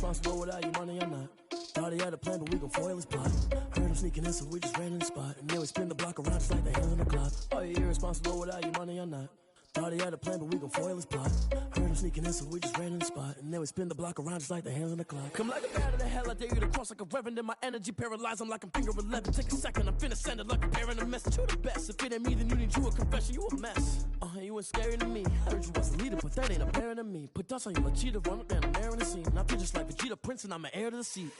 irresponsible without your money or not. Thought he had a plan, but we gon' foil his plot. Heard him sneaking in, so we just ran in the spot. And then we spin the block around just like the hands on the clock. Are you irresponsible without your money or not? Thought he had a plan, but we gon' foil his plot. Heard him sneaking in, so we just ran in the spot. And then we spin the block around just like the hands on the clock. Come like a bat of the hell, I dare you to cross like a reverend. And my energy paralyzed, I'm like I'm finger 11. Take a second, I'm finna send it like a bearing a message. You the best, if it ain't me, then you need you a confession. You a mess, you ain't scary to me. Heard you was a leader, but that ain't apparent to me. Put dust on you like cheetah, run up down the air in the scene. I feel just like Vegeta Prince, and I'm an heir to the seat.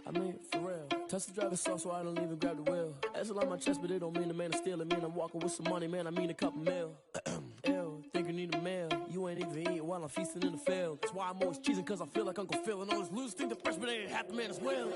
I mean, for real. Touch the driver's soft, so I don't even grab the wheel. That's on my chest, but it don't mean the man is stealing. Mean I'm walking with some money, man, I mean a couple mil. Ew, think you need a meal. You ain't even eating while I'm feasting in the field. That's why I'm always cheesing, cause I feel like Uncle Phil. And all those losers think the freshman ain't half the man as well.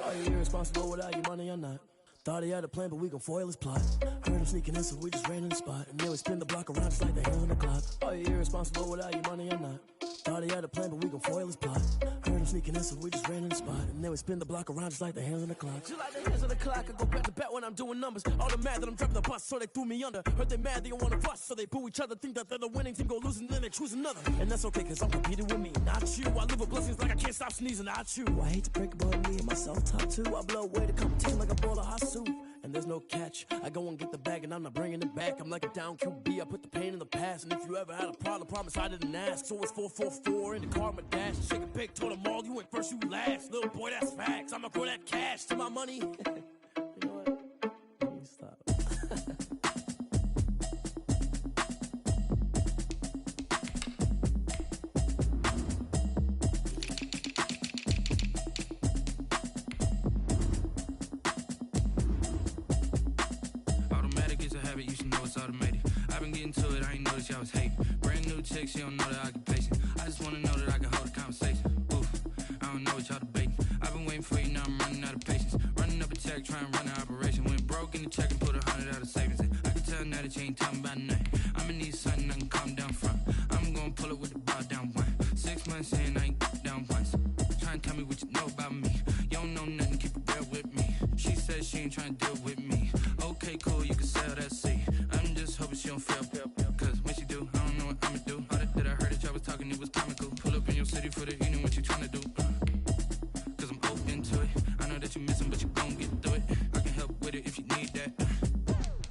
Are you irresponsible without your money or not? Thought he had a plan, but we gon' foil his plot. Heard him sneaking in, so we just ran in the spot. And then we spin the block around just like the hands on the clock. Are you irresponsible without your money or not? Thought he had a plan, but we gon' foil his plot. Heard him sneaking in, so we just ran in the spot. And then we spin the block around just like the hands on the clock. Just like the hands on the clock, I go back to back when I'm doing numbers. All the mad that I'm driving the bus, so they threw me under. Heard they mad, they don't wanna fuss, so they boo each other. Think that they're the winning team, go losing, then they choose another. And that's okay, cause I'm competing with me, not you. I live with blessings like I can't stop sneezing, not you. I hate to break it, but me and myself top two. I blow away the competition like a bowl of hot soup. And there's no catch, I go and get the bag and I'm not bringing it back. I'm like a down QB, I put the pain in the past. And if you ever had a problem, promise I didn't ask. So it's 444 in the car, my dash. Shake a big, told them all, you went first, you last. Little boy, that's facts, I'ma grow that cash to my money. You know what, let me stop. You should know it's automated. I've been getting to it, I ain't noticed y'all was hating. Brand new chick, she don't know the occupation. I just wanna know that I can hold a conversation. Oof, I don't know what y'all debating. I've been waiting for you, now I'm running out of patience. Running up a check, trying to run an operation. Went broke in the check and put 100 out of savings in. I can tell now that you ain't talking about nothing. I'ma need something I can calm down from. I'm gonna pull it with the bar down one. 6 months in, I ain't down once. Trying to tell me what you know about me. You don't know nothing, keep it real with me. She says she ain't trying to deal with me. Okay, cool, you can sell that seat. I'm just hoping she don't fail. Cause when she do, I don't know what I'ma do. All that I heard that y'all was talking, it was comical. Pull up in your city for the evening, what you tryna do? Cause I'm open to it. I know that you missing, but you gon' get through it. I can help with it if you need that.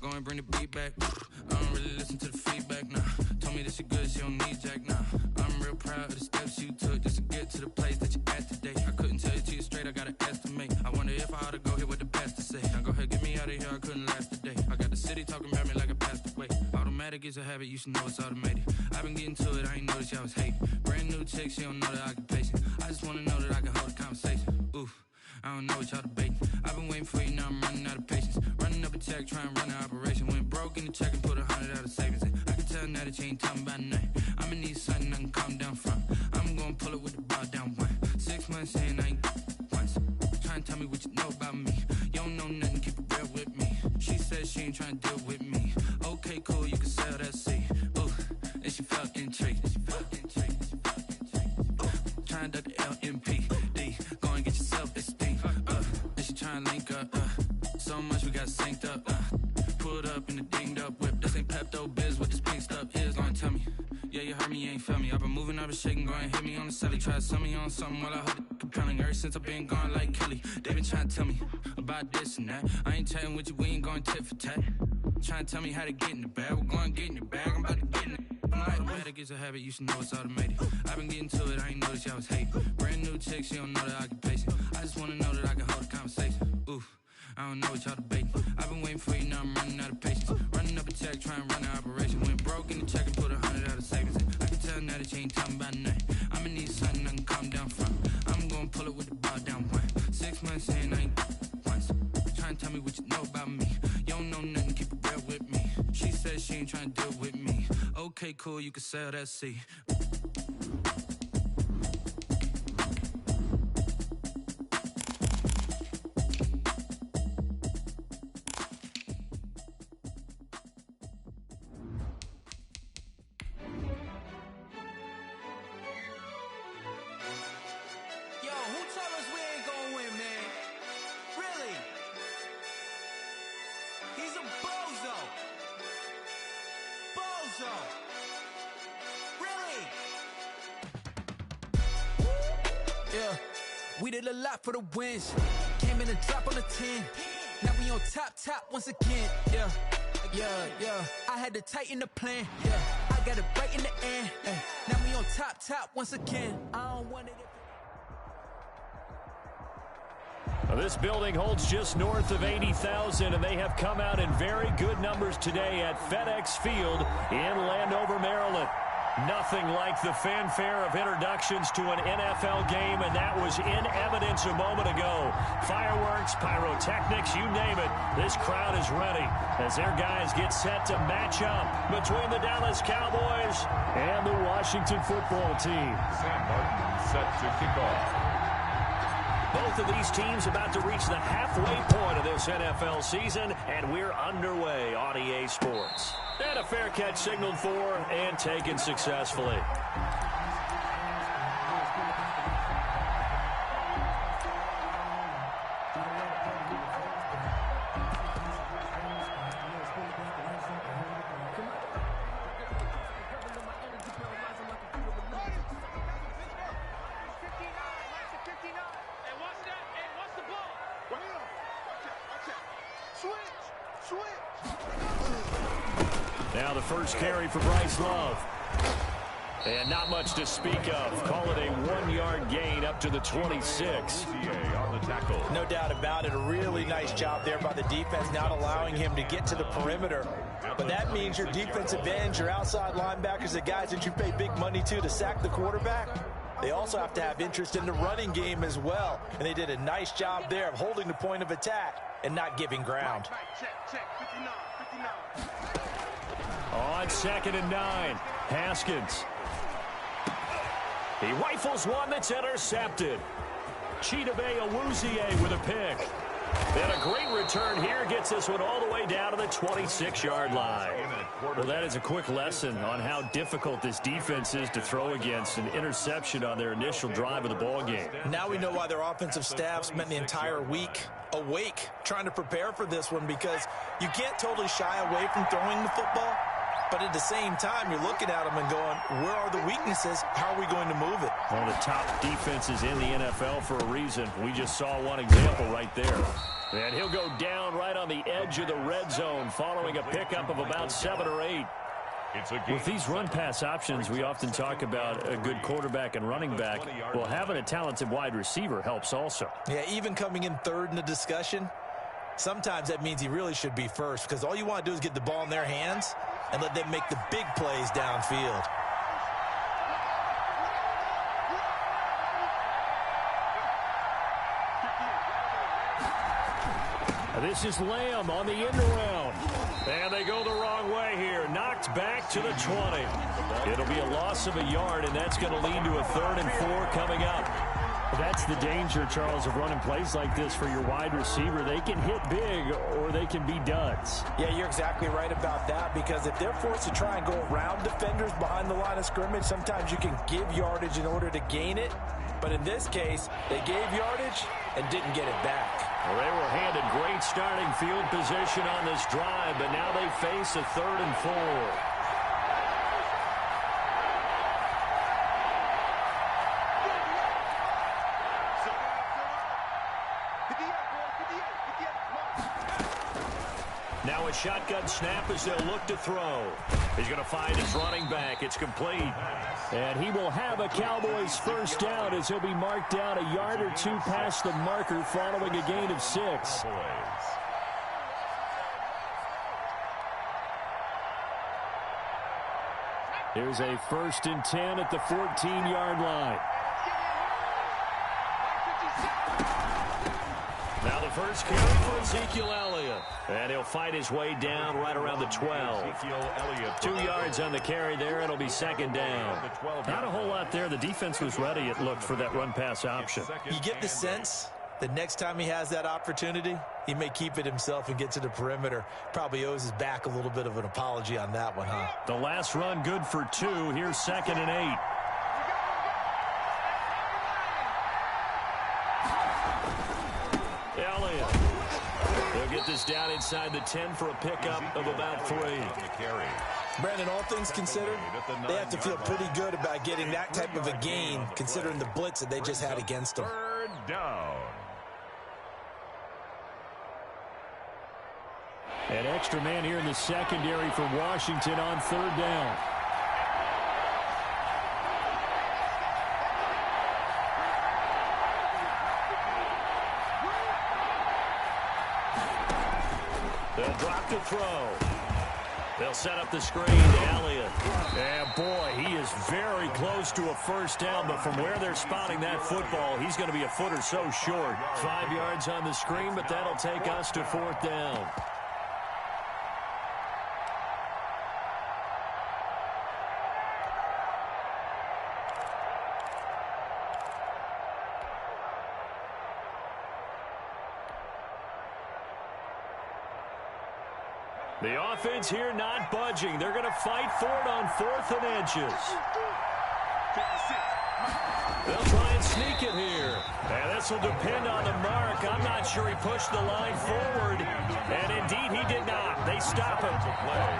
Go and bring the beat back. I don't really listen to the feedback, nah. Told me that she good, she don't need jack, nah. I'm real proud of the steps you took just to get to the place that you at today. I couldn't tell you to you straight, I gotta estimate. I wonder if I ought to go here with the best to say. Now go ahead, get me out of here, I couldn't last a day. I got the city talking about me like I passed away. Automatic is a habit, you should know it's automated. I've been getting to it, I ain't noticed y'all was hating. Brand new chick, she don't know the occupation. I just wanna know that I can hold a conversation. Oof, I don't know what y'all debating. I've been waiting for you, now I'm running out of patience. Running up a check, trying to run an operation. Went broke in the check and put 100 out of savings in. I can tell now that you ain't talking about nothing. I'ma need something I can calm down from. I'm gonna pull it with the bar down one. 6 months in, I ain't once. Trying to tell me what you know about me. You don't know nothing, keep it real with me. She says she ain't trying to deal with me. Okay, cool, you can sell that seat. Ooh, and she felt intrigued. Trying to duck the LMPD. Go and get your self-esteem. And she trying to link up. So much we got synced up. Pulled up in the dinged up whip. This ain't Pepto-Biz, what this pink stuff is. Gonna tell me. Yeah, you heard me, you ain't feel me. I've been moving, I've been shaking, go and hit me on the celly. Try to sell me on something while I hold it compelling. Ever since I've been gone like Kelly, they been trying to tell me about this and that. I ain't chatting with you, we ain't going tit for tat. Trying to tell me how to get in the bag. We're going to get in your bag, I'm about to get in it. Automatic is a habit, you should know it's automated. I've been getting to it, I ain't noticed y'all was hating. Brand new chick, she don't know the occupation. I just wanna know that I can hold a conversation. Oof, I don't know what y'all debating. I've been waiting for you, now I'm running out of patience. Running up a check, trying to run an operation. Went broke in the check and put 100 out of savings in. I can tell now that you ain't talking about nothing. I'ma need something I can calm down from. I'm gonna pull it with the bar down one. 6 months in, I ain't once. Trying to tell me what you know about me. You don't know nothing, keep it real with me. She says she ain't trying to deal with me. Okay, cool, you can sell that seat. Really? Yeah, we did a lot for the wins. Came in a drop on the 10. Now we on top once again. Yeah. I had to tighten the plan. Yeah, I got it right in the end. Now we on top once again. I don't want it. This building holds just north of 80,000, and they have come out in very good numbers today at FedEx Field in Landover, Maryland. Nothing like the fanfare of introductions to an NFL game, and that was in evidence a moment ago. Fireworks, pyrotechnics, you name it. This crowd is ready as their guys get set to match up between the Dallas Cowboys and the Washington football team. Sam Martin set to kick off. Both of these teams about to reach the halfway point of this NFL season, and we're underway on EA Sports. And a fair catch signaled for and taken successfully. Now the first carry for Bryce Love. And not much to speak of. Call it a 1-yard gain up to the 26. On the tackle. No doubt about it. A really nice job there by the defense, not allowing him to get to the perimeter. But that means your defensive ends, your outside linebackers, the guys that you pay big money to sack the quarterback, they also have to have interest in the running game as well. And they did a nice job there of holding the point of attack and not giving ground. Check. 59. On 2nd and 9, Haskins. He rifles one that's intercepted. Chidobe Awuzie with a pick. And a great return here gets this one all the way down to the 26-yard line. Well, that is a quick lesson on how difficult this defense is to throw against. An interception on their initial drive of the ball game. Now we know why their offensive staff spent the entire week awake trying to prepare for this one, because you can't totally shy away from throwing the football. But at the same time, you're looking at them and going, where are the weaknesses? How are we going to move it? One of the top defenses in the NFL for a reason. We just saw one example right there. And he'll go down right on the edge of the red zone following a pickup of about 7 or 8. With these run-pass options, we often talk about a good quarterback and running back. Well, having a talented wide receiver helps also. Yeah, even coming in third in the discussion, sometimes that means he really should be first, because all you want to do is get the ball in their hands and let them make the big plays downfield. This is Lamb on the end around. And they go the wrong way here. Knocked back to the 20. It'll be a loss of a yard, and that's going to lead to a 3rd and 4 coming up. That's the danger, Charles, of running plays like this for your wide receiver. They can hit big or they can be duds. Yeah, you're exactly right about that, because if they're forced to try and go around defenders behind the line of scrimmage, sometimes you can give yardage in order to gain it. But in this case, they gave yardage and didn't get it back. Well, they were handed great starting field position on this drive, but now they face a 3rd and 4. Now a shotgun snap as they'll look to throw. He's going to find his running back. It's complete. And he will have a Cowboys first down as he'll be marked down a yard or 2 past the marker following a gain of 6. Here's a 1st and 10 at the 14-yard line. Now the first carry for Ezekiel Elliott. And he'll fight his way down right around the 12. 2 yards on the carry there. It'll be 2nd down. Not a whole lot there. The defense was ready, it looked, for that run-pass option. You get the sense that next time he has that opportunity, he may keep it himself and get to the perimeter. Probably owes his back a little bit of an apology on that one, huh? The last run good for 2. Here's 2nd and 8. Elliott. They'll get this down inside the 10 for a pickup of about 3. Brandon, all things considered, they have to feel pretty good about getting that type of a gain considering the blitz that they just had against them. Third down. An extra man here in the secondary for Washington on third down. They'll drop to throw. They'll set up the screen to Elliott. And boy, he is very close to a first down, but from where they're spotting that football, he's going to be a foot or so short. 5 yards on the screen, but that'll take us to fourth down. The offense here not budging. They're going to fight for it on 4th and inches. They'll try and sneak it here. And this will depend on the mark. I'm not sure he pushed the line forward. And indeed, he did not. They stop him.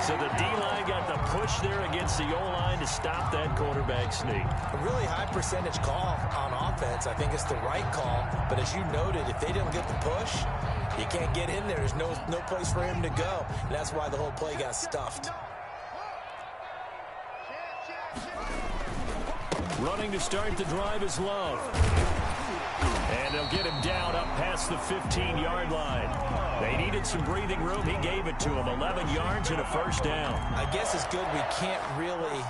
So the D-line got the push there against the O-line to stop that quarterback sneak. A really high percentage call on offense. I think it's the right call. But as you noted, if they didn't get the push, you can't get in there. There's no place for him to go. And that's why the whole play got stuffed. Running to start the drive is Love. And they'll get him down up past the 15-yard line. They needed some breathing room. He gave it to him. 11 yards and a first down. I guess it's good we can't really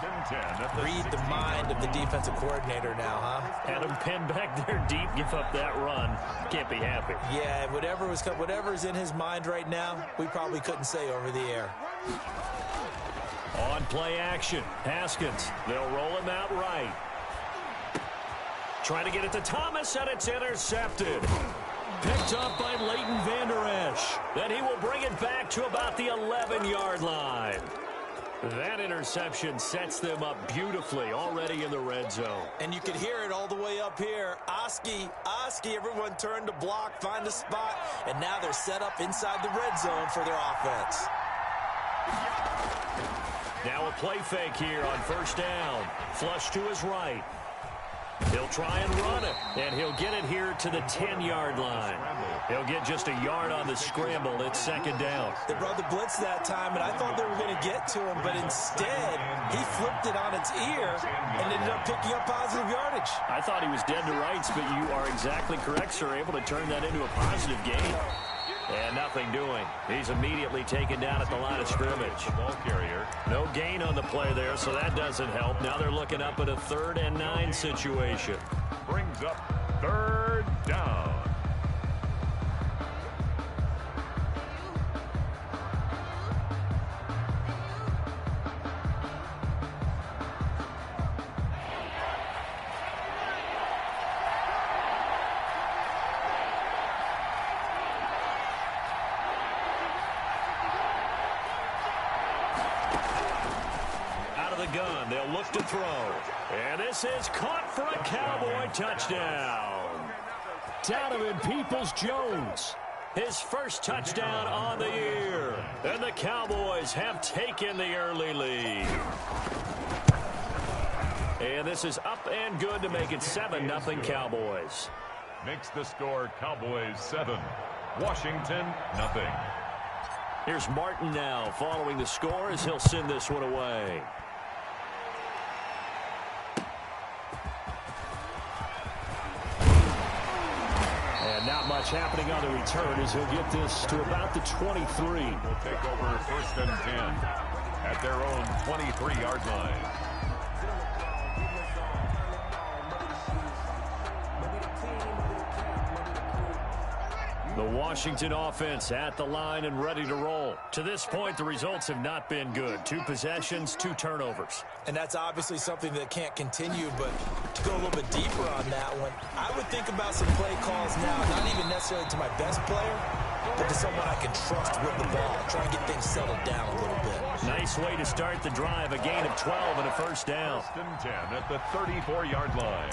read the mind of the defensive coordinator now, huh? Had him pinned back there deep, give up that run. Can't be happy. Yeah, whatever's in his mind right now, we probably couldn't say over the air. On play action, Haskins. They'll roll him out right. Trying to get it to Thomas, and it's intercepted. Picked up by Leighton Vander Esch. Then he will bring it back to about the 11-yard line. That interception sets them up beautifully already in the red zone. And you could hear it all the way up here. Oski, everyone turned to block, find a spot, and now they're set up inside the red zone for their offense. Now a play fake here on first down. Flush to his right. He'll try and run it, and he'll get it here to the 10-yard line. He'll get just a yard on the scramble. It's second down. They brought the blitz that time, and I thought they were going to get to him, but instead, he flipped it on its ear and ended up picking up positive yardage. I thought he was dead to rights, but you are exactly correct, sir. Able to turn that into a positive gain. And nothing doing. He's immediately taken down at the line of scrimmage. Ball carrier. No gain on the play there, so that doesn't help. Now they're looking up at a 3rd and 9 situation. Brings up third down. Gun. They'll look to throw. And this is caught for a Cowboy touchdown. Donovan Peoples-Jones. His first touchdown on the year. And the Cowboys have taken the early lead. And this is up and good to make it 7-0 Cowboys. Makes the score Cowboys 7. Washington, nothing. Here's Martin now following the score as he'll send this one away. Not much happening on the return as he'll get this to about the 23. Will take over 1st and 10 at their own 23-yard line. The Washington offense at the line and ready to roll. To this point, the results have not been good. 2 possessions, 2 turnovers. And that's obviously something that can't continue, but to go a little bit deeper on that one, I would think about some play calls now, not even necessarily to my best player, but to someone I can trust with the ball. Try and get things settled down a little bit. Nice way to start the drive. A gain of 12 and a first down. 1st and 10 at the 34-yard line.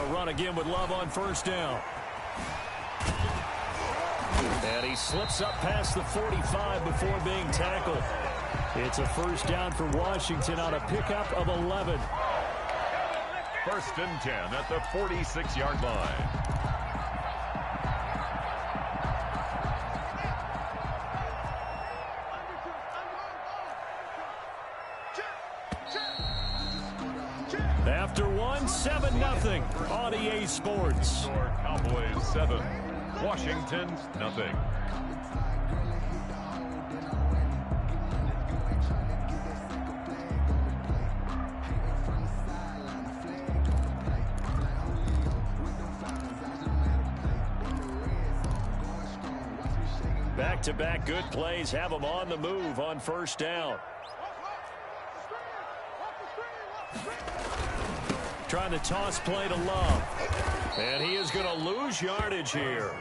They'll run again with Love on first down. And he slips up past the 45 before being tackled. It's a first down for Washington on a pickup of 11. First and 10 at the 46-yard line. After one, 7-0 on EA Sports. Score Cowboys 7, Washington nothing. Back-to-back good plays have them on the move on first down. Trying to toss play to Love. And he is going to lose yardage here.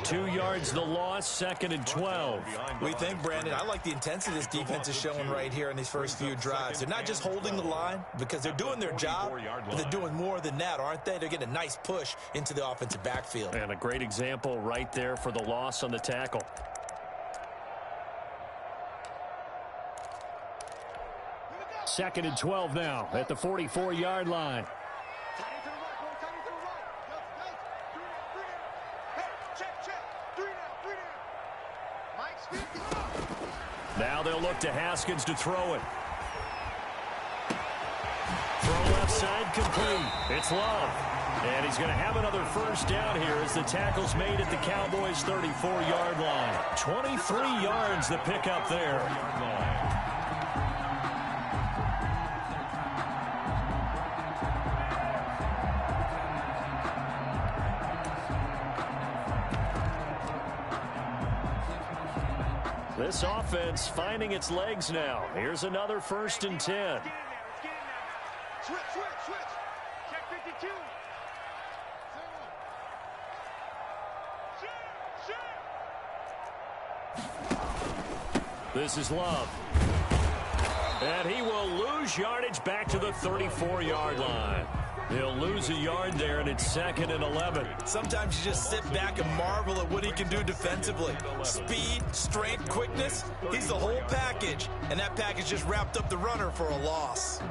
2 yards the loss, 2nd and 12. We think, Brandon, I like the intensity this defense is showing right here in these first few drives. They're not just holding the line because they're doing their job, but they're doing more than that, aren't they? They're getting a nice push into the offensive backfield. And a great example right there for the loss on the tackle. Second and 12 now at the 44-yard line. Now they'll look to Haskins to throw it. Throw left side complete. It's Love. And he's going to have another first down here as the tackle's made at the Cowboys' 34-yard line. 23 yards the pickup there. This offense finding its legs now. Here's another first and 10. Switch. Check 52. This is Love. And he will lose yardage back to the 34-yard line. He'll lose a yard there, and it's 2nd and 11. Sometimes you just sit back and marvel at what he can do defensively. Speed, strength, quickness, he's the whole package. And that package just wrapped up the runner for a loss.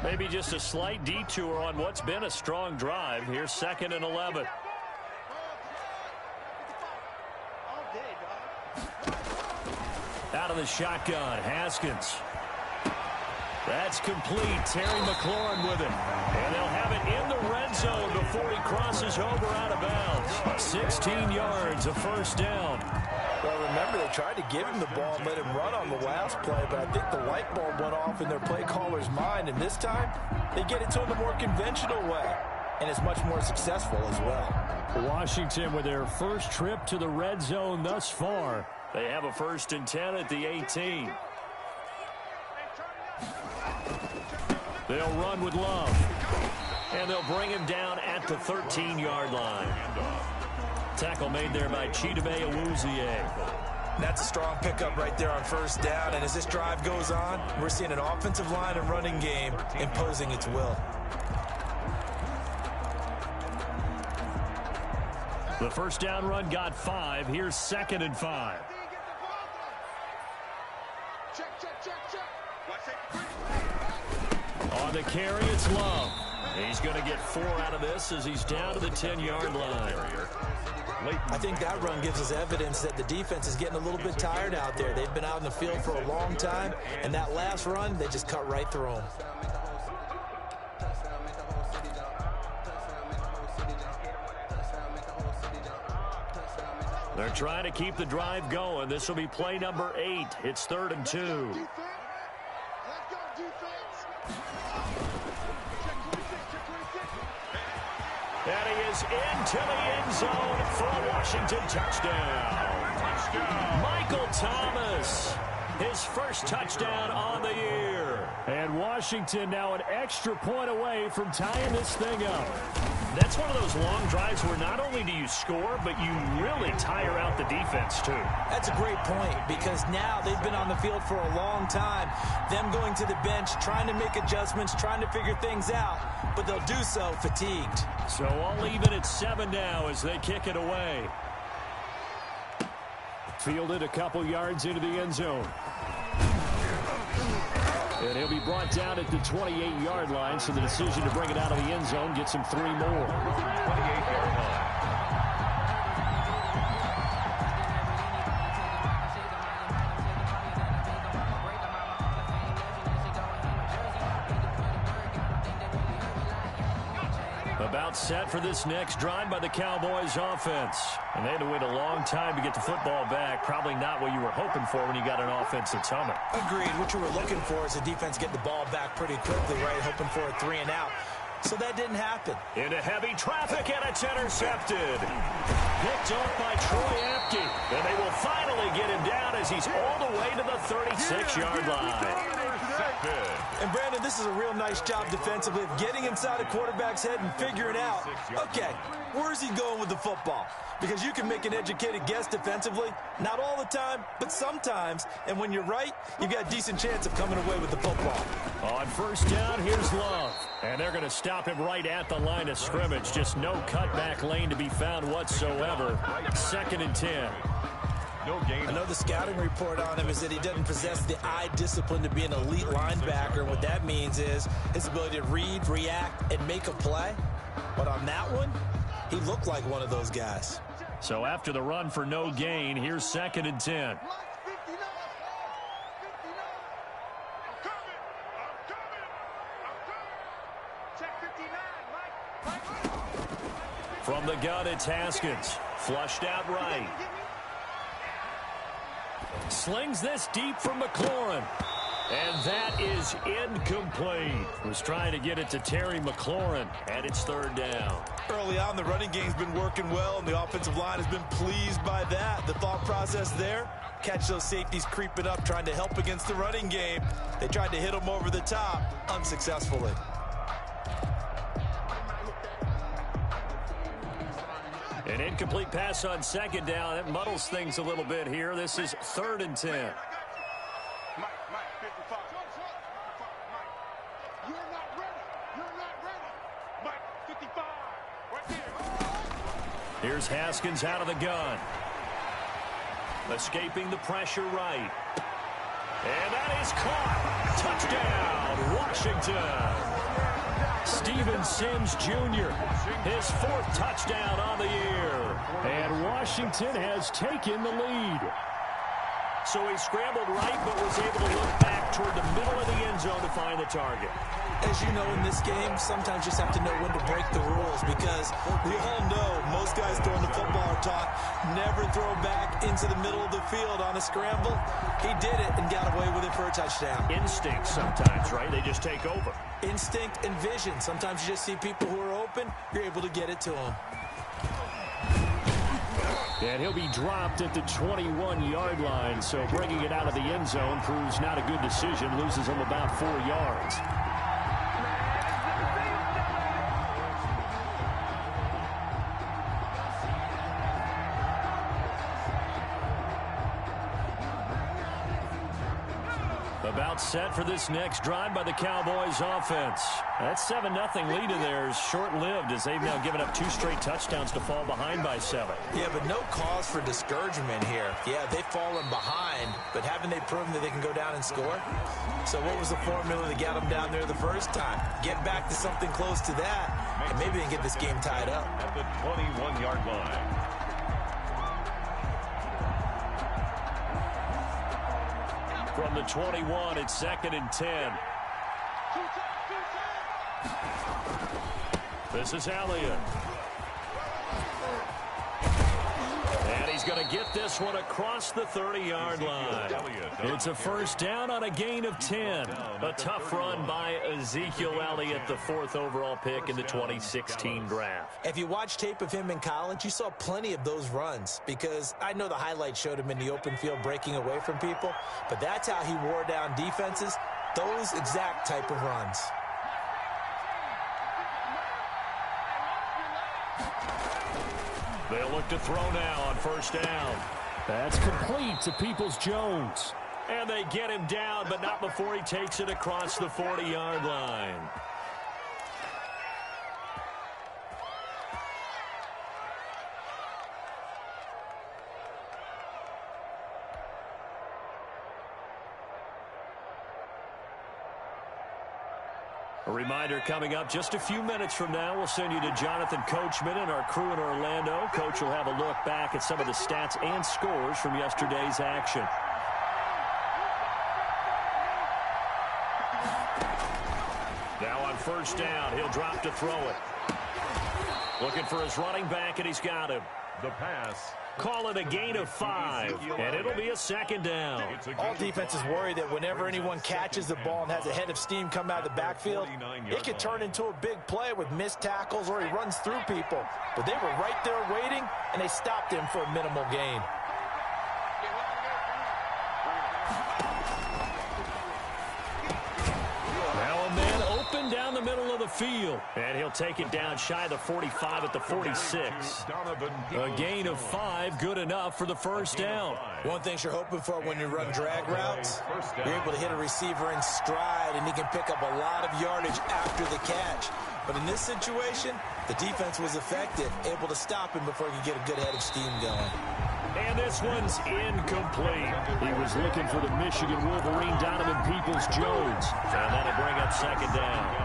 Maybe just a slight detour on what's been a strong drive. Here's 2nd and 11. Out of the shotgun, Haskins. That's complete. Terry McLaurin with it. And they'll have it in the red zone before he crosses over out of bounds. 16 yards, a first down. Well, remember, they tried to give him the ball and let him run on the last play, but I think the light bulb went off in their play caller's mind, and this time they get it to him the more conventional way, and it's much more successful as well. Washington with their first trip to the red zone thus far. They have a first and 10 at the 18. They'll run with Love. And they'll bring him down at the 13-yard line. Tackle made there by Chidobe Awuzie. That's a strong pickup right there on first down. And as this drive goes on, we're seeing an offensive line and running game imposing its will. The first down run got 5. Here's 2nd and 5. On the carry, it's Love. He's going to get 4 out of this as he's down to the 10-yard line. I think that run gives us evidence that the defense is getting a little bit tired out there. They've been out in the field for a long time, and that last run, they just cut right through them. They're trying to keep the drive going. This will be play number 8. It's 3rd and 2. And he is into the end zone for a Washington touchdown. Michael Thomas. his first touchdown on the year. And Washington now an extra point away from tying this thing up. That's one of those long drives where not only do you score, but you really tire out the defense, too. That's a great point, because now they've been on the field for a long time. Them going to the bench, trying to make adjustments, trying to figure things out, but they'll do so fatigued. So all even at 7 now as they kick it away. Fielded a couple yards into the end zone. And he'll be brought down at the 28-yard line, so the decision to bring it out of the end zone gets him 3 more. 28-yard line. About set for this next drive by the Cowboys offense. And they had to wait a long time to get the football back. Probably not what you were hoping for when you got an offense that's humming. Agreed. What you were looking for is the defense get the ball back pretty quickly, right? Hoping for a 3 and out. So that didn't happen. Into heavy traffic, and it's intercepted. Picked off by Troy Apke. And they will finally get him down as he's all the way to the 36-yard line. And, Brandon, this is a real nice job defensively of getting inside a quarterback's head and figuring out, okay, where's he going with the football? Because you can make an educated guess defensively, not all the time, but sometimes. And when you're right, you've got a decent chance of coming away with the football. On first down, here's Love. And they're going to stop him right at the line of scrimmage. Just no cutback lane to be found whatsoever. 2nd and 10. No gain. I know the scouting report on him is that he doesn't possess the eye discipline to be an elite linebacker. And what that means is his ability to read, react, and make a play. But on that one, he looked like one of those guys. So after the run for no gain, here's 2nd and 10. From the gun, it's Haskins. Flushed out right. Slings this deep from McLaurin. And that is incomplete. Was trying to get it to Terry McLaurin, and it's 3rd down. Early on, the running game's been working well, and the offensive line has been pleased by that. The thought process there, catch those safeties creeping up, trying to help against the running game. They tried to hit them over the top, unsuccessfully. An incomplete pass on 2nd down. That muddles things a little bit here. This is 3rd and 10. Mike, 55. You're not ready. You're not ready. Mike, 55. Right there. Here's Haskins out of the gun. Escaping the pressure right. And that is caught. Touchdown, Washington. Steven Sims Jr., his 4th touchdown on the year. And Washington has taken the lead. So he scrambled right, but was able to look back toward the middle of the end zone to find the target. As you know, in this game, sometimes you just have to know when to break the rules, because we all know most guys throwing the football are taught never throw back into the middle of the field on a scramble. He did it and got away with it for a touchdown. Instinct sometimes, right? They just take over. Instinct and vision. Sometimes you just see people who are open, you're able to get it to them. And he'll be dropped at the 21-yard line, so bringing it out of the end zone proves not a good decision. Loses him about 4 yards. About set for this next drive by the Cowboys offense. That 7-0 lead of theirs short-lived as they've now given up 2 straight touchdowns to fall behind by 7. Yeah, but no cause for discouragement here. Yeah, they've fallen behind, but haven't they proven that they can go down and score? So what was the formula that got them down there the first time? Get back to something close to that, and maybe they can get this game tied up. At the 21-yard line. From the 21, it's 2nd and 10. This is Elliott. And he he's going to get this one across the 30-yard line. It's a first down on a gain of 10. A tough run by Ezekiel Elliott, the 4th overall pick in the 2016 draft. If you watch tape of him in college, you saw plenty of those runs, because I know the highlights showed him in the open field breaking away from people, but that's how he wore down defenses, those exact type of runs. They'll look to throw now on first down. That's complete to Peoples-Jones. And they get him down, but not before he takes it across the 40-yard line. A reminder coming up just a few minutes from now, we'll send you to Jonathan Coachman and our crew in Orlando. Coach will have a look back at some of the stats and scores from yesterday's action. Now on first down, he'll drop to throw it. Looking for his running back, and he's got him. The pass. Call it a gain of 5, and it'll be a second down. All defenses worry that whenever anyone catches the ball and has a head of steam come out of the backfield, it could turn into a big play with missed tackles or he runs through people. But they were right there waiting, and they stopped him for a minimal gain. Down the middle of the field, and he'll take it down shy of the 45 at the 46. A gain of 5, good enough for the first down. One thing you're hoping for when you run drag routes, you're able to hit a receiver in stride, and he can pick up a lot of yardage after the catch. But in this situation, the defense was effective, able to stop him before he could get a good head of steam going. And this one's incomplete. He was looking for the Michigan Wolverine, Donovan Peoples-Jones. And that'll bring up second down.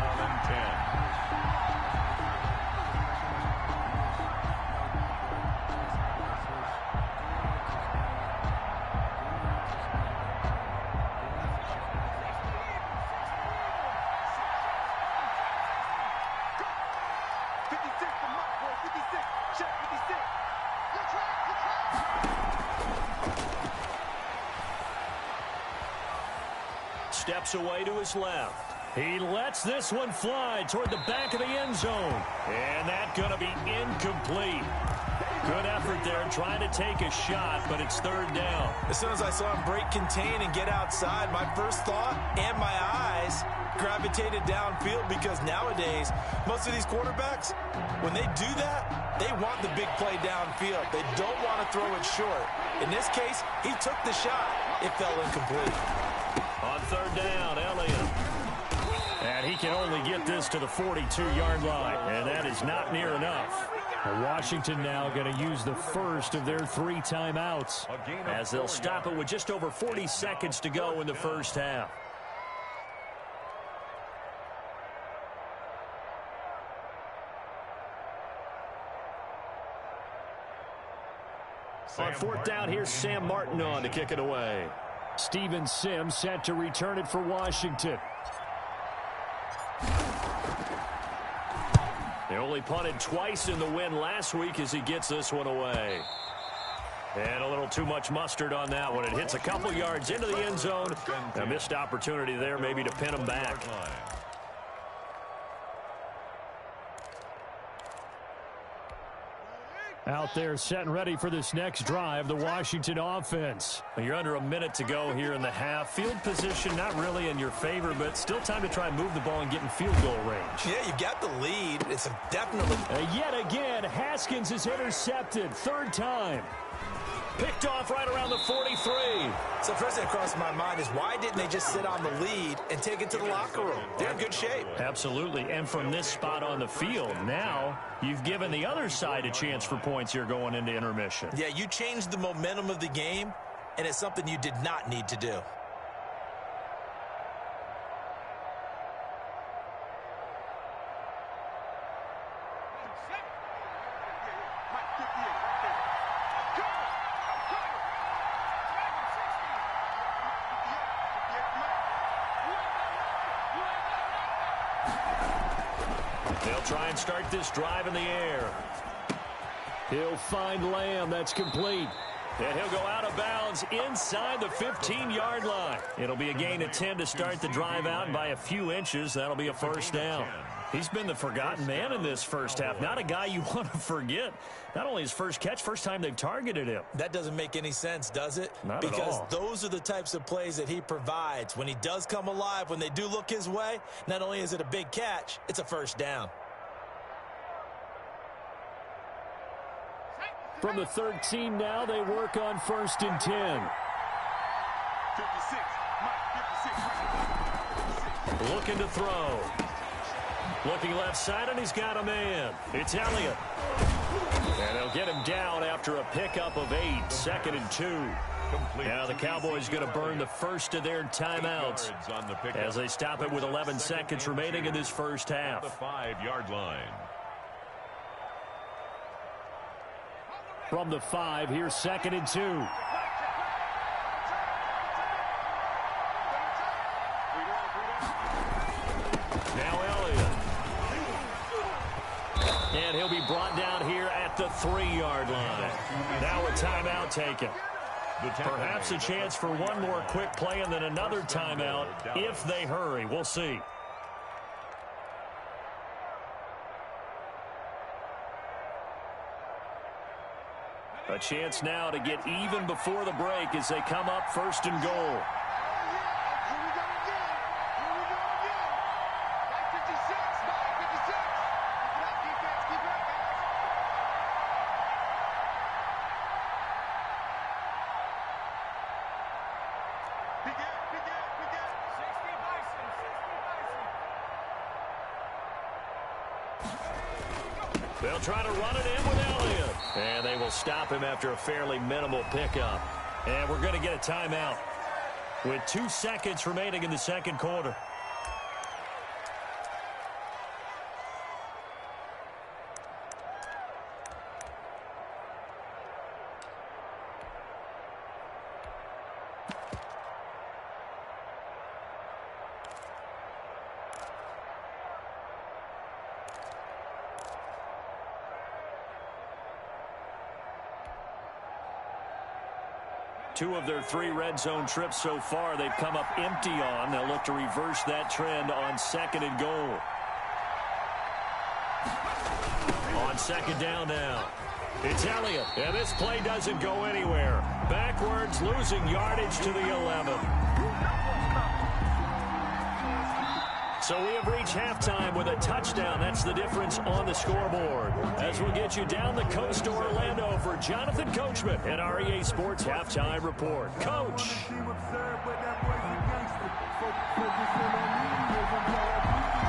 Steps away to his left. He lets this one fly toward the back of the end zone. And that's going to be incomplete. Good effort there trying to take a shot, but it's third down. As soon as I saw him break contain and get outside, my first thought and my eyes gravitated downfield, because nowadays, most of these quarterbacks, when they do that, they want the big play downfield. They don't want to throw it short. In this case, he took the shot. It fell incomplete. On third down, Elliott. And he can only get this to the 42-yard line, and that is not near enough. Washington now going to use the first of their 3 timeouts, as they'll stop it with just over 40 seconds to go in the first half. On fourth down, here's Sam Martin on to kick it away. Steven Sims set to return it for Washington. They only punted twice in the win last week as he gets this one away. And a little too much mustard on that one. It hits a couple yards into the end zone. A missed opportunity there maybe to pin him back. Out there set and ready for this next drive, the Washington offense. You're under a minute to go here in the half. Field position not really in your favor, but still time to try and move the ball and get in field goal range. Yeah, you've got the lead. It's definitely... Yet again, Haskins is intercepted. Third time. Picked off right around the 43. So first thing that crossed my mind is, why didn't they just sit on the lead and take it to the locker room? They're in good shape. Absolutely. And from this spot on the field, now you've given the other side a chance for points here going into intermission. Yeah, you changed the momentum of the game, and it's something you did not need to do. They'll try and start this drive in the air. He'll find Lamb. That's complete. And he'll go out of bounds inside the 15-yard line. It'll be a gain of 10 to start the drive out, and by a few inches, that'll be a first down. He's been the forgotten man in this first half. Not a guy you want to forget. Not only his first catch, first time they've targeted him. That doesn't make any sense, does it? Not at all. Because those are the types of plays that he provides. When he does come alive, when they do look his way, not only is it a big catch, it's a first down. From the 13 now, they work on 1st and 10. 56. Looking to throw. Looking left side, and he's got a man. It's Elliott. And they'll get him down after a pickup of 8, 2nd and 2. Now the Cowboys going to burn the first of their timeouts as they stop it with 11 seconds remaining in this first half. The 5-yard line. From the 5, here's 2nd and 2. Now Elliott. And he'll be brought down here at the 3-yard line. Now a timeout taken. Perhaps a chance for one more quick play and then another timeout if they hurry. We'll see. A chance now to get even before the break as they come up 1st and goal. They'll try to run it in with Elliott. And they will stop him after a fairly minimal pickup. And we're going to get a timeout with 2 seconds remaining in the second quarter. Two of their 3 red zone trips so far, they've come up empty on. They'll look to reverse that trend on 2nd and goal. On 2nd down now. It's Elliott. And this play doesn't go anywhere. Backwards, losing yardage to the 11. So we have reached halftime with a touchdown. That's the difference on the scoreboard. As we'll get you down the coast to Orlando for Jonathan Coachman and our EA Sports Halftime Report. Coach.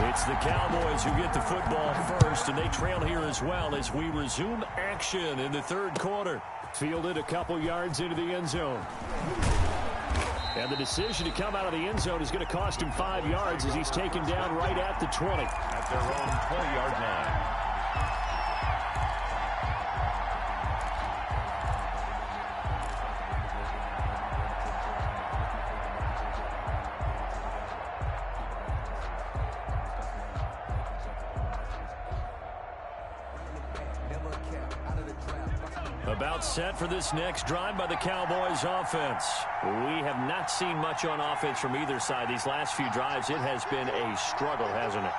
It's the Cowboys who get the football first, and they trail here as well as we resume action in the third quarter. Fielded a couple yards into the end zone. And the decision to come out of the end zone is going to cost him 5 yards as he's taken down right at the 20. At their own 20-yard line. About set for this next drive by the Cowboys offense. We have not seen much on offense from either side. These last few drives, it has been a struggle, hasn't it?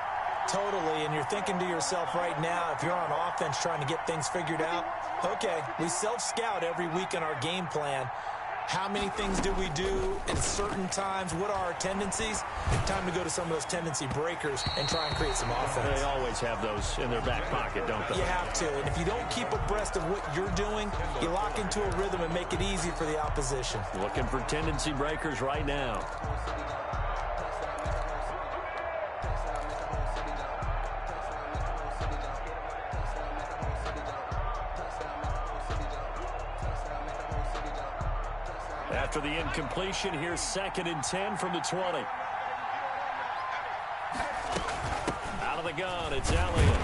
Totally, and you're thinking to yourself right now, if you're on offense trying to get things figured out, okay, we self-scout every week in our game plan. How many things do we do at certain times? What are our tendencies? Time to go to some of those tendency breakers and try and create some offense. They always have those in their back pocket, don't they? You have to, and if you don't keep abreast of what you're doing, you lock into a rhythm and make it easy for the opposition. Looking for tendency breakers right now. After the incompletion, here's 2nd and 10 from the 20. Out of the gun, it's Elliott.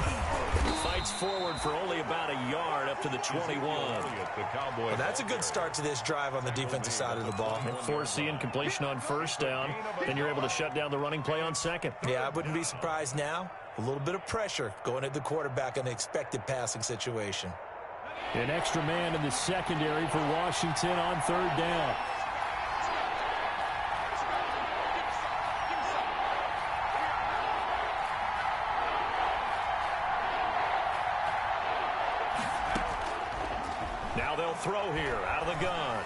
Fights forward for only about a yard up to the 21. Well, that's a good start to this drive on the defensive side of the ball. And force the incompletion on 1st down. Then you're able to shut down the running play on 2nd. Yeah, I wouldn't be surprised now. A little bit of pressure going at the quarterback in an expected passing situation. An extra man in the secondary for Washington on third down. Now they'll throw here out of the gun.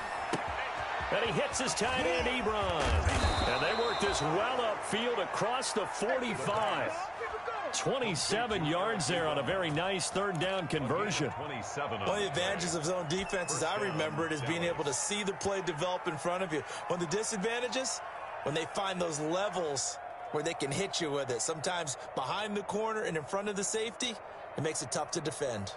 And he hits his tight end, Ebron. And they work this well upfield across the 45. 27 yards there on a very nice third down conversion. One of the advantages of zone defense, as I remember it, is being able to see the play develop in front of you. One of the disadvantages, when they find those levels where they can hit you with it, sometimes behind the corner and in front of the safety, it makes it tough to defend.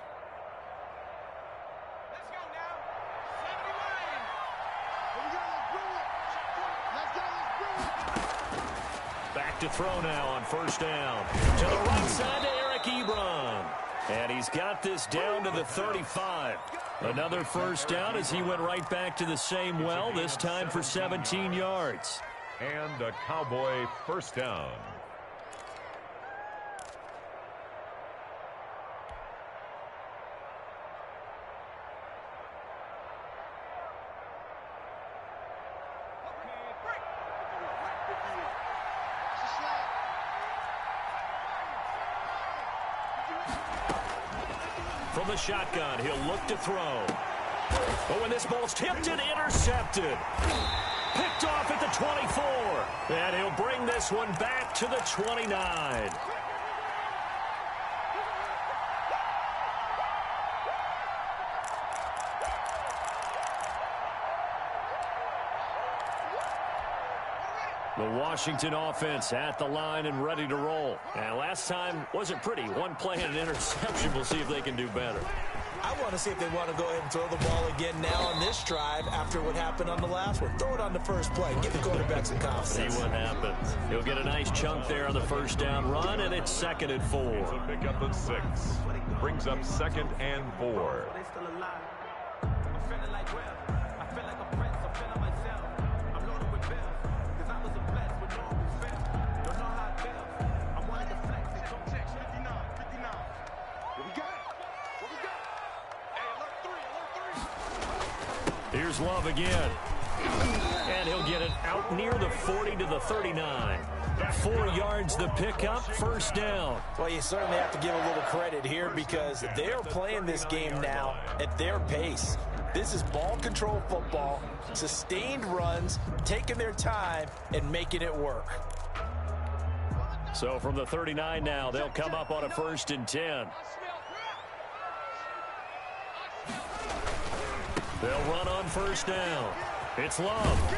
Back to throw now on first down. To the right side to Eric Ebron. And he's got this down to the 35. Another first down as he went right back to the same well, this time for 17 yards. And a Cowboy first down. From the shotgun, he'll look to throw. Oh, and this ball's tipped and intercepted. Picked off at the 24. And he'll bring this one back to the 29. The Washington offense at the line and ready to roll. And last time wasn't pretty. One play and an interception. We'll see if they can do better. I want to see if they want to go ahead and throw the ball again now on this drive after what happened on the last one. Throw it on the first play. Give the quarterback some confidence. See what happens. He'll get a nice chunk there on the first down run, and it's 2nd and 4. It's a pickup of 6. Brings up 2nd and 4. Here's Love again. And he'll get it out near the 40 to the 39. 4 yards the pickup, first down. Well, you certainly have to give a little credit here because they are playing this game now at their pace. This is ball control football, sustained runs, taking their time and making it work. So from the 39 now, they'll come up on a 1st and 10. They'll run on first down. It's Love.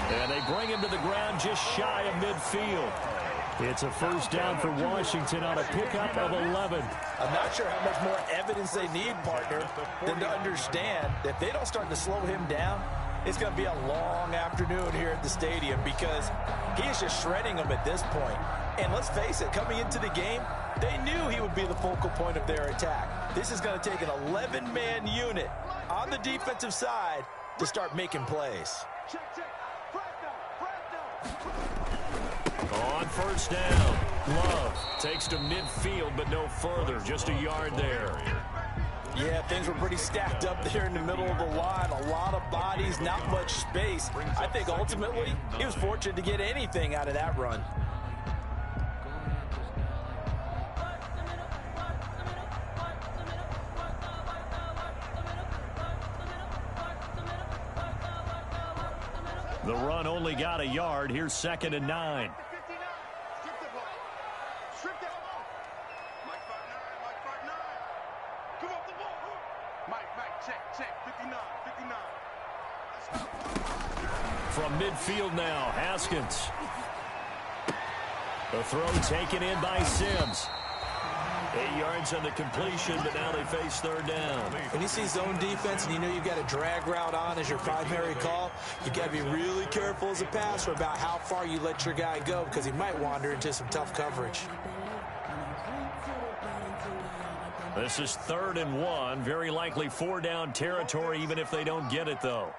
And they bring him to the ground just shy of midfield. It's a first down for Washington on a pickup of 11. I'm not sure how much more evidence they need, partner, than to understand that if they don't start to slow him down, it's going to be a long afternoon here at the stadium because he is just shredding them at this point. And let's face it, coming into the game, they knew he would be the focal point of their attack. This is going to take an 11-man unit on the defensive side to start making plays. On first down, Love takes to midfield, but no further, just a yard there. Yeah, things were pretty stacked up there in the middle of the line. A lot of bodies, not much space. I think ultimately he was fortunate to get anything out of that run. The run only got a yard. Here's 2nd and 9. From midfield now, Haskins. The throw taken in by Sims. 8 yards on the completion, but now they face third down. When you see zone defense and you know you've got a drag route on as your primary call, you got to be really careful as a passer about how far you let your guy go because he might wander into some tough coverage. This is 3rd and 1. Very likely 4-down territory, even if they don't get it, though.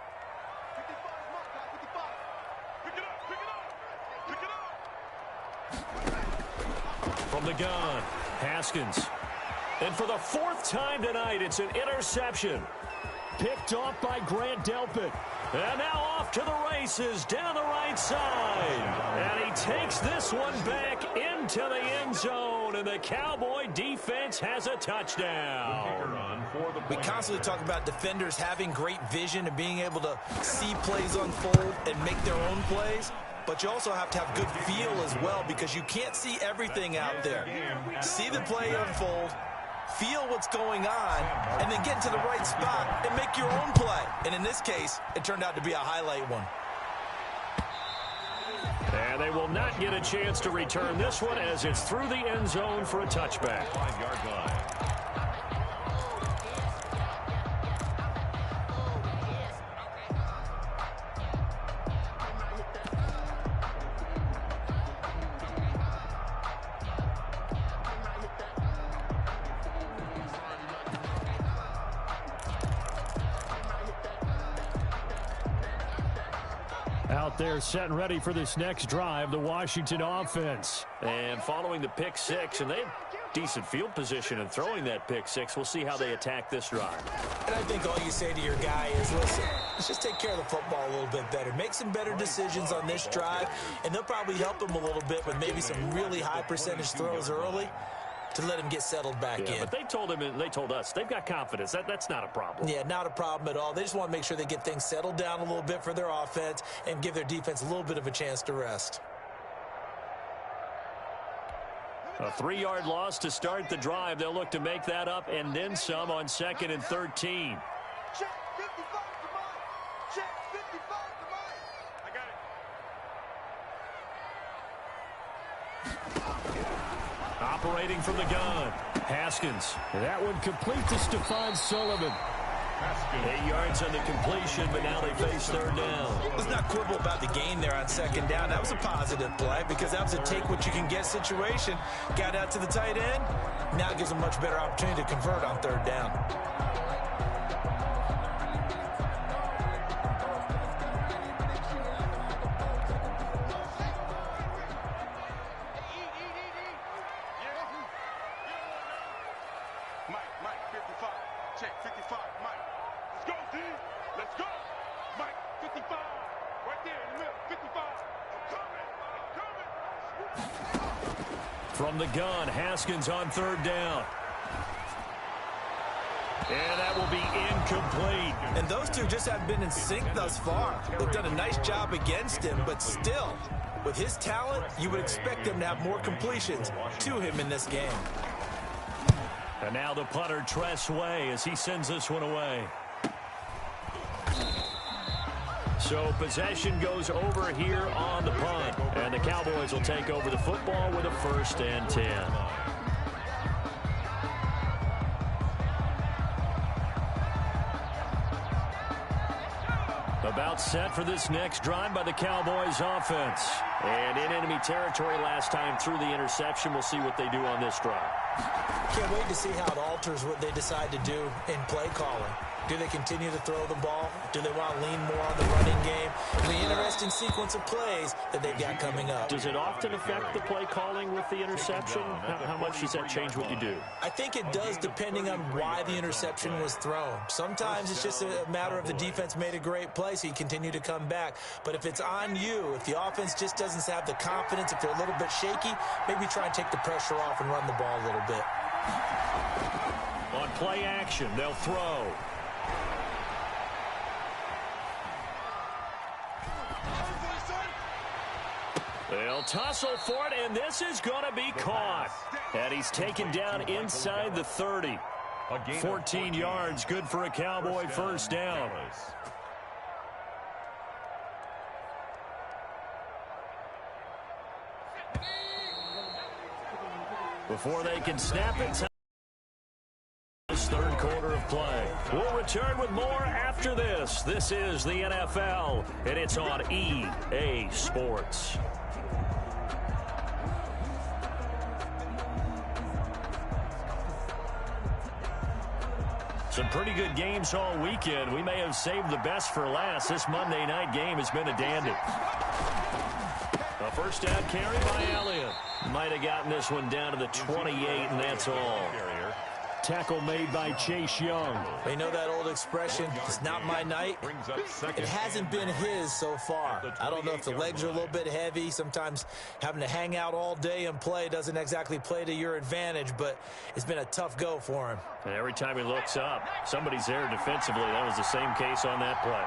From the gun, Haskins. And for the fourth time tonight, it's an interception. Picked off by Grant Delpit. And now off to the races down the right side. And he takes this one back into the end zone. And the Cowboy defense has a touchdown. We constantly talk about defenders having great vision and being able to see plays unfold and make their own plays. But you also have to have good feel as well, because you can't see everything out there. See the play unfold, feel what's going on, and then get into the right spot and make your own play. And in this case, it turned out to be a highlight one. And they will not get a chance to return this one as it's through the end zone for a touchback. 5-yard line. Out there set and ready for this next drive, the Washington offense. And following the pick six, and they have decent field position in throwing that pick six. We'll see how they attack this drive. And I think all you say to your guy is, listen, let's just take care of the football a little bit better. Make some better decisions on this drive, and they'll probably help him a little bit with maybe some really high percentage throws early to let him get settled back in. But they told him, and they told us, they've got confidence. That's not a problem. Yeah, not a problem at all. They just want to make sure they get things settled down a little bit for their offense and give their defense a little bit of a chance to rest. A 3-yard loss to start the drive. They'll look to make that up and then some on 2nd and 13. Check 55 to Mike. Check 55 to Mike. I got it. Operating from the gun, Haskins. That one complete to Stephon Sullivan. 8 yards on the completion, but now they face third down. Let's not quibble about the gain there on 2nd down. That was a positive play because that was a take-what-you-can-get situation. Got out to the tight end. Now it gives them much better opportunity to convert on 3rd down. Mike, 55. Check 55, Mike. Let's go, D. Let's go. Mike, 55. Right there in the middle, 55. I'm coming. From the gun, Haskins on 3rd down. And that will be incomplete. And those two just haven't been in sync thus far. They've done a nice job against him, but still, with his talent, you would expect him to have more completions to him in this game. And now the punter, Tress Way, as he sends this one away. So possession goes over here on the punt. And the Cowboys will take over the football with a 1st and 10. About set for this next drive by the Cowboys offense. And in enemy territory last time through the interception. We'll see what they do on this drive. Can't wait to see how it alters what they decide to do in play calling. Do they continue to throw the ball? Do they want to lean more on the running game? The interesting sequence of plays that they've got coming up. Does it often affect the play calling with the interception? How much does that change what you do? I think it does, depending on why the interception was thrown. Sometimes it's just a matter of the defense made a great play, so you continue to come back. But if it's on you, if the offense just doesn't have the confidence, if they're a little bit shaky, maybe try and take the pressure off and run the ball a little bit. On play action, they'll throw. They'll tussle for it, and this is going to be caught. And he's taken down inside the 30. 14 yards, good for a Cowboy 1st down. Before they can snap it, this 3rd quarter of play. We'll return with more after this. This is the NFL, and it's on EA Sports. Some pretty good games all weekend. We may have saved the best for last. This Monday night game has been a dandy. A 1st down carry by Elliott. Might have gotten this one down to the 28, and that's all. tackle made by Chase Young. They know that old expression, it's not my night. It hasn't been his so far. I don't know if the legs are a little bit heavy. Sometimes having to hang out all day and play doesn't exactly play to your advantage, but it's been a tough go for him. And every time he looks up, somebody's there defensively. That was the same case on that play.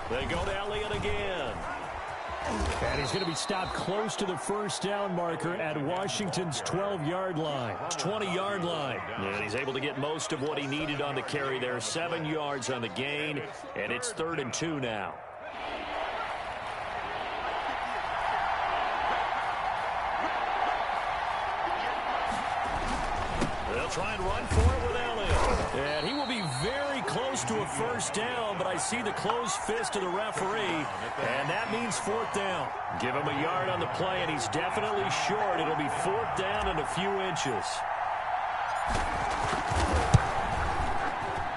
They go to Elliott again. And he's going to be stopped close to the first down marker at Washington's 12-yard line. 20-yard line. And he's able to get most of what he needed on the carry there. 7 yards on the gain, and it's 3rd and 2 now. They'll try and run for it with Elliott. And he will be very close to a first down, but I see the closed fist of the referee, and that means 4th down. Give him a yard on the play, and he's definitely short. It'll be 4th down and a few inches.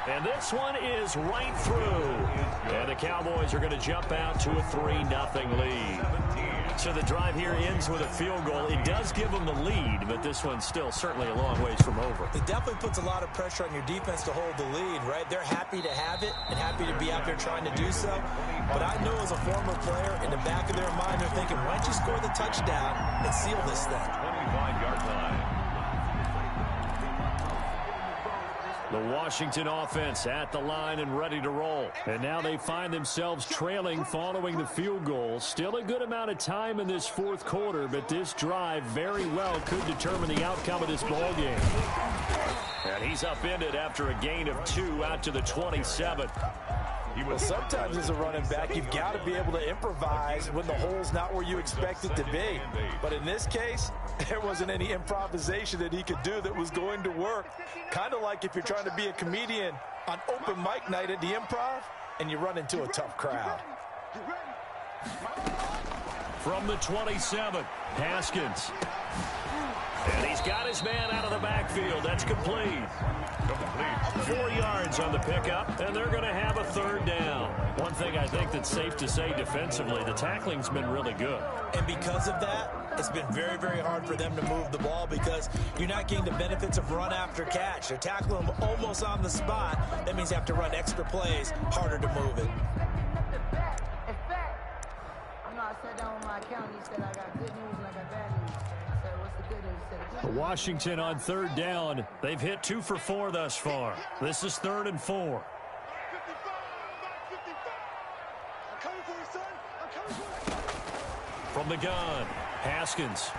And this one is right through. And the Cowboys are going to jump out to a 3-0 lead. So the drive here ends with a field goal. It does give them the lead, but this one's still certainly a long ways from over. It definitely puts a lot of pressure on your defense to hold the lead, right? They're happy to have it and happy to be out there trying to do so. But I know as a former player, in the back of their mind, they're thinking, why don't you score the touchdown and seal this thing? 25-yard line. The Washington offense at the line and ready to roll. And now they find themselves trailing following the field goal. Still a good amount of time in this 4th quarter, but this drive very well could determine the outcome of this ball game. And he's upended after a gain of 2 out to the 27. Well, sometimes as a running back, you've got to be able to improvise when the hole's not where you expect it to be. But in this case, there wasn't any improvisation that he could do that was going to work. Kind of like if you're trying to be a comedian on open mic night at the Improv and you run into a tough crowd. From the 27, Haskins. And he's got his man out of the backfield. That's complete. 4 yards on the pickup, and they're going to have a 3rd down. One thing I think that's safe to say defensively, the tackling's been really good. And because of that, it's been very, very hard for them to move the ball because you're not getting the benefits of run after catch. They're tackling them almost on the spot. That means you have to run extra plays, harder to move it. In fact, I sat down with my accountant. He said I got good news and I got bad news. I said, what's the good news? He said, Washington on 3rd down. They've hit 2 for 4 thus far. This is 3rd and 4. From the gun, Haskins.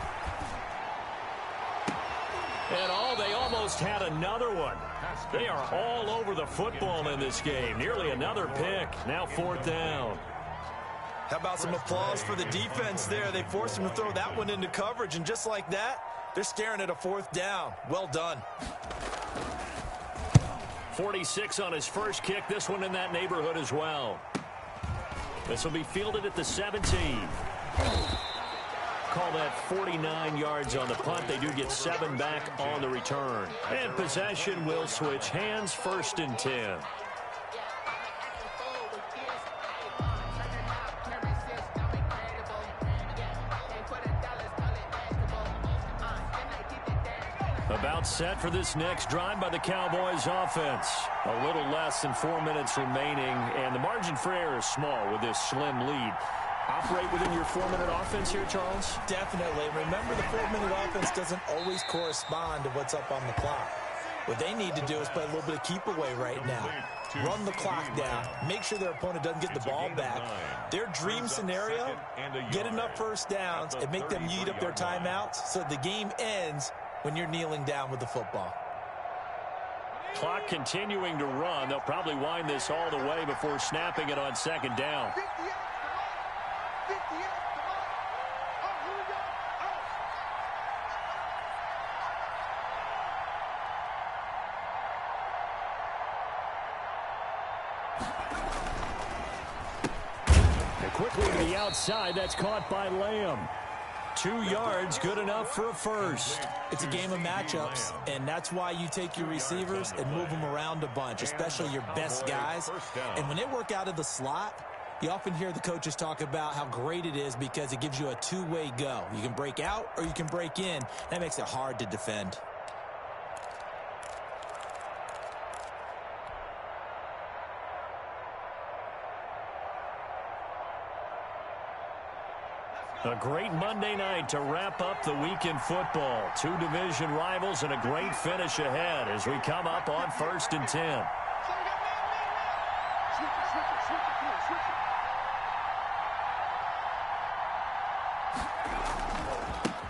And they almost had another one. They are all over the football in this game. Nearly another pick. Now 4th down. How about some applause for the defense there? They forced him to throw that one into coverage, and just like that, they're staring at a 4th down. Well done. 46 on his first kick. This one in that neighborhood as well. This will be fielded at the 17. Call that 49 yards on the punt. They do get 7 back on the return. And possession will switch hands. 1st and 10. About set for this next drive by the Cowboys offense. A little less than 4 minutes remaining, and the margin for error is small with this slim lead. Operate within your 4-minute offense here, Charles? Definitely. Remember, the 4-minute offense doesn't always correspond to what's up on the clock. What they need to do is play a little bit of keep away right now. Run the clock down. Make sure their opponent doesn't get the ball back. Their dream scenario, get enough first downs and make them eat up their timeouts so the game ends when you're kneeling down with the football. Clock continuing to run. They'll probably wind this all the way before snapping it on 2nd down. And quickly to the outside. That's caught by Lamb. 2 yards, good enough for a first. It's a game of matchups, and that's why you take your receivers and move them around a bunch, especially your best guys. And when they work out of the slot, you often hear the coaches talk about how great it is because it gives you a two-way go. You can break out or you can break in. That makes it hard to defend. A great Monday night to wrap up the week in football. 2 division rivals and a great finish ahead as we come up on 1st and 10.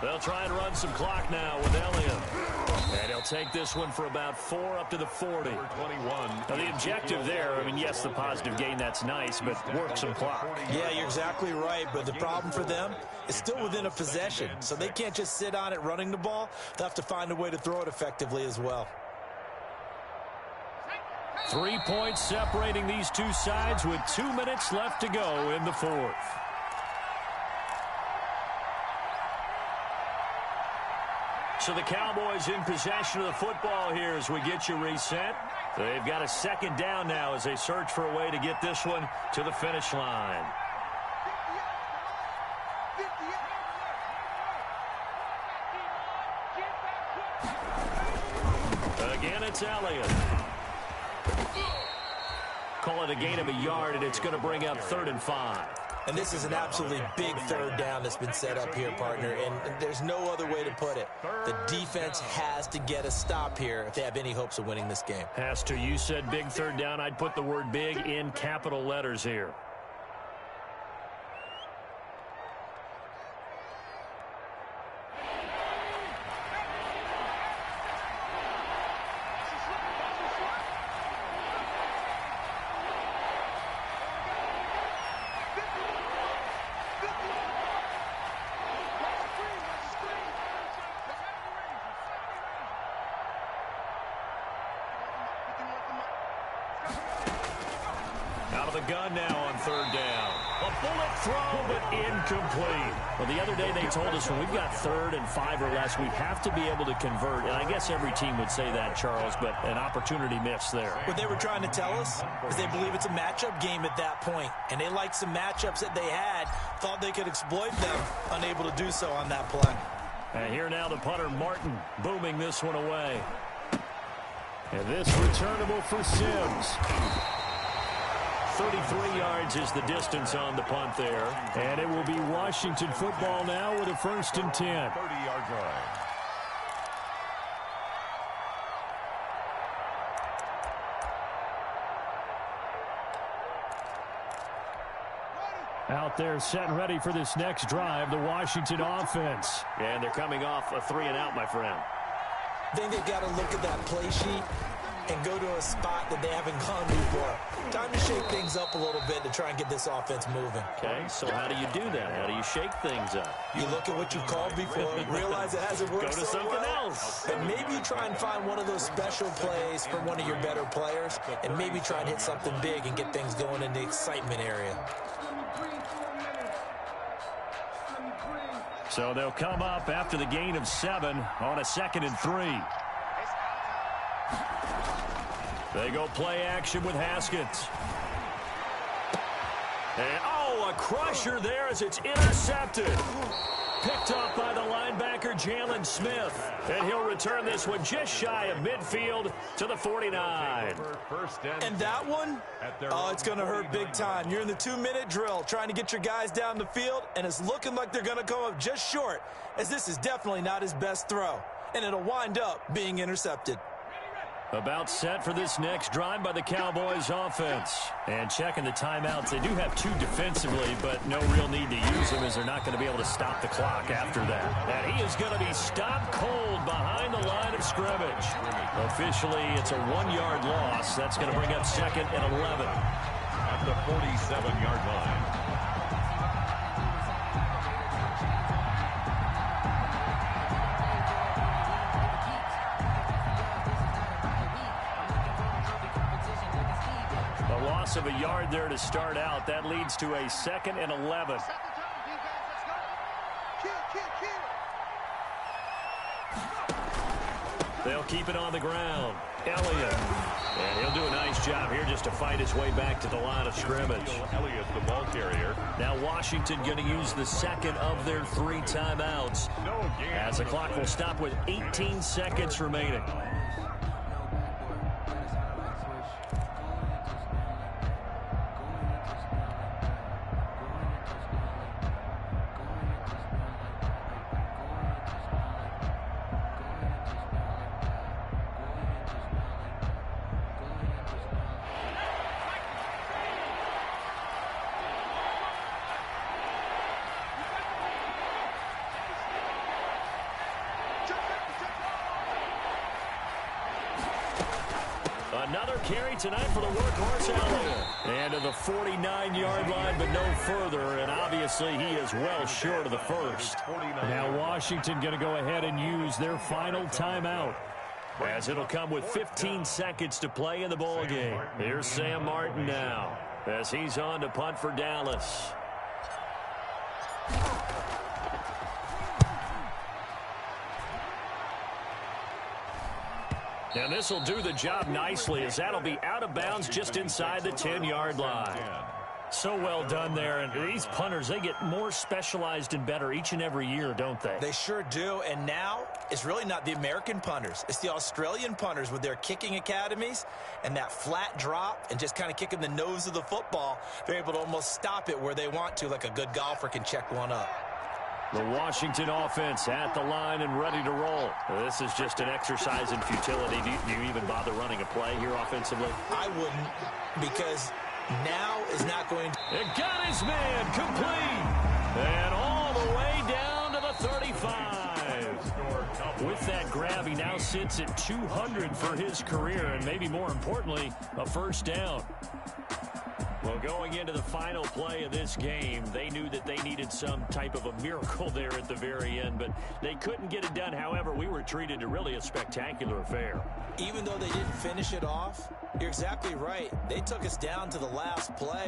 They'll try and run some clock now with Elliott. And he'll take this one for about 4 up to the 40. Now the objective there, I mean, yes, the positive gain, that's nice, but work some clock. Yeah, you're exactly right, but the problem for them is still within a possession, so they can't just sit on it running the ball. They'll have to find a way to throw it effectively as well. 3 points separating these two sides with 2 minutes left to go in the 4th. So the Cowboys in possession of the football here as we get you reset. They've got a 2nd down now as they search for a way to get this one to the finish line. Again, it's Elliott. Call it a gain of a yard, and it's going to bring up 3rd and 5. And this is an absolutely big 3rd down that's been set up here, partner, and there's no other way to put it. The defense has to get a stop here if they have any hopes of winning this game. Has to. You said big 3rd down. I'd put the word big in capital letters here. The gun now on 3rd down. A bullet throw, but incomplete. Well, the other day they told us when we've got 3rd and 5 or less, we have to be able to convert. And I guess every team would say that, Charles, but an opportunity missed there. What they were trying to tell us is they believe it's a matchup game at that point. And they liked some matchups that they had, thought they could exploit them, unable to do so on that play. And here now the punter, Martin, booming this one away. And this returnable for Sims. 33 yards is the distance on the punt there. And it will be Washington football now with a 1st and 10. 30-yard line. Out there set and ready for this next drive, the Washington offense. And they're coming off a 3-and-out, my friend. I think they've got to look at that play sheet and go to a spot that they haven't gone before. Time to shake things up a little bit to try and get this offense moving. Okay, so how do you do that? How do you shake things up? You look at what you've called before, realize it hasn't worked. Go to something else. And maybe you try and find one of those special plays from one of your better players, and maybe try and hit something big and get things going in the excitement area. So they'll come up after the gain of 7 on a 2nd and 3. They go play action with Haskins. And, oh, a crusher there as it's intercepted. Picked up by the linebacker, Jalen Smith. And he'll return this one just shy of midfield to the 49. And that one, oh, it's going to hurt big time. You're in the 2-minute drill trying to get your guys down the field, and it's looking like they're going to come up just short, as this is definitely not his best throw. And it'll wind up being intercepted. About set for this next drive by the Cowboys offense. And checking the timeouts. They do have 2 defensively, but no real need to use them as they're not going to be able to stop the clock after that. And he is going to be stopped cold behind the line of scrimmage. Officially, it's a 1-yard loss. That's going to bring up 2nd and 11. At the 47-yard line. Of a yard there to start out. That leads to a 2nd and 11. Kill. They'll keep it on the ground. Elliott. And he'll do a nice job here just to fight his way back to the line of scrimmage. Elliott, the ball carrier. Now Washington going to use the second of their 3 timeouts. As the clock will stop with 18 seconds remaining. Another carry tonight for the workhorse Elliott. And to the 49-yard line, but no further. And obviously he is well short of the first. Now Washington going to go ahead and use their final timeout, as it'll come with 15 seconds to play in the ball game. Here's Sam Martin now, as he's on to punt for Dallas. And this will do the job nicely, as that'll be out of bounds just inside the 10-yard line. So well done there. And these punters, they get more specialized and better each and every year, don't they? They sure do. And now it's really not the American punters. It's the Australian punters with their kicking academies and that flat drop and just kind of kicking the nose of the football. They're able to almost stop it where they want to, like a good golfer can check one up. The Washington offense at the line and ready to roll. This is just an exercise in futility. Do you even bother running a play here offensively? I wouldn't, because now is not going to... It got his man complete. And all the way down to the 35. With that grab, he now sits at 200 for his career, and maybe more importantly, a first down. Well, going into the final play of this game, they knew that they needed some type of a miracle there at the very end, but they couldn't get it done. However, we were treated to really a spectacular affair. Even though they didn't finish it off, you're exactly right. They took us down to the last play.